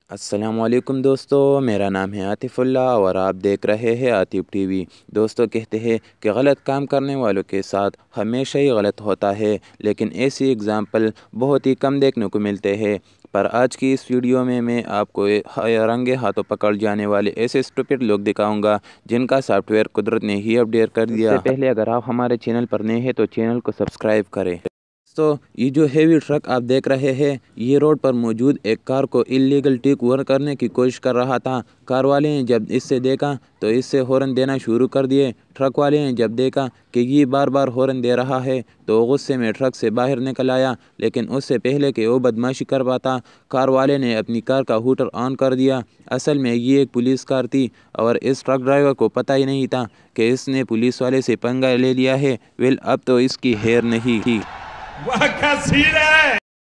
السلام علیکم دوستو، میرا نام ہے عاطف اللہ اور آپ دیکھ رہے ہیں عاطف ٹی وی۔ دوستو کہتے ہیں کہ غلط کام کرنے والوں کے ساتھ ہمیشہ ہی غلط ہوتا ہے، لیکن ایسی اگزامپل بہت ہی کم دیکھنے کو ملتے ہیں۔ پر آج کی اس ویڈیو میں آپ کو رنگے ہاتھوں پکڑ جانے والے ایسے اسٹوپڈ لوگ دکھاؤں گا جن کا سافٹ ویئر قدرت نے ہی اپڈیٹ کر دیا۔ اس سے پہلے اگر آپ ہمارے چینل پر نئے ہیں تو چینل کو سبسکرائب کریں۔ تو یہ جو ہیوی ٹرک آپ دیکھ رہے ہیں، یہ روڈ پر موجود ایک کار کو اللیگل ٹیک اوور کرنے کی کوشش کر رہا تھا۔ کار والے نے جب اس سے دیکھا تو اس سے ہارن دینا شروع کر دیے۔ ٹرک والے نے جب دیکھا کہ یہ بار بار ہارن دے رہا ہے تو غصے میں ٹرک سے باہر نکل آیا، لیکن اس سے پہلے کہ وہ بدمعاشی کر پاتا، کار والے نے اپنی کار کا ہوٹر آن کر دیا۔ اصل میں یہ ایک پولیس کار تھی اور اس ٹرک ڈرائیور کو پتہ ہی نہیں تھا کہ اس نے پولیس والے سے پنگا لے لیا ہے۔ اب تو اس کی خیر نہیں تھی۔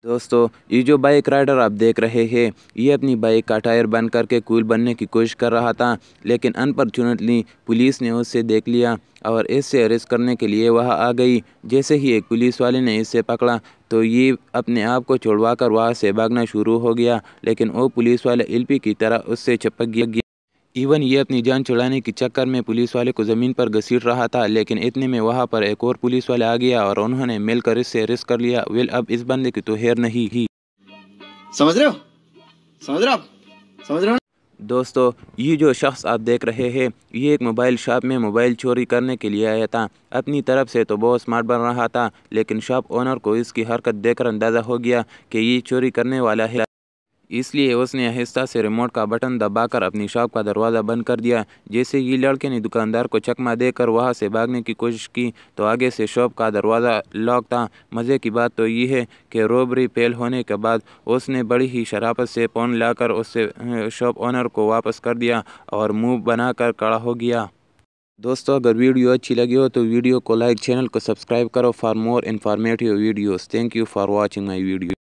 دوستو یہ جو بائک رائڈر آپ دیکھ رہے ہیں، یہ اپنی بائک کا ٹائر بند کر کے کول بننے کی کوشش کر رہا تھا، لیکن انفارچونیٹلی پولیس نے اس سے دیکھ لیا اور اس سے اریسٹ کرنے کے لیے وہاں آ گئی۔ جیسے ہی ایک پولیس والے نے اس سے پکڑا تو یہ اپنے آپ کو چھڑوا کر وہاں سے بھاگنا شروع ہو گیا، لیکن وہ پولیس والے LP کی طرح اس سے چپک گیا۔ ایون یہ اپنی جان چھڑانے کے چکر میں پولیس والے کو زمین پر گھسیٹ رہا تھا، لیکن اتنے میں وہاں پر ایک اور پولیس والے آ گیا اور انہوں نے مل کر اس سے اریسٹ کر لیا۔ اب اس بندے کی تو خیر نہیں ہی۔ سمجھ رہے ہو؟ دوستو یہ جو شخص آپ دیکھ رہے ہیں، یہ ایک موبائل شاپ میں موبائل چوری کرنے کے لیے آیا تھا۔ اپنی طرف سے تو بہت سمارٹ بن رہا تھا، لیکن شاپ اونر کو اس کی حرکت دیکھ کر اندازہ ہو گیا کہ یہ چوری کرنے والا ہے، اس لیے اس نے آہستہ سے ریموٹ کا بٹن دبا کر اپنی شاپ کا دروازہ بند کر دیا۔ جیسے ہی لڑکے نے دکاندار کو چکما دے کر وہاں سے بھاگنے کی کوشش کی تو آگے سے شاپ کا دروازہ لاک تھا۔ مزے کی بات تو یہ ہے کہ روبری فیل ہونے کے بعد اس نے بڑی ہی شرافت سے فون لا کر اس سے شاپ اونر کو واپس کر دیا اور منہ بنا کر کھڑا ہو گیا۔ دوستو اگر ویڈیو اچھی لگی ہو تو ویڈیو کو لائک، چینل کو سبسکرائب کرو for more informative videos. Thank you for watching my video.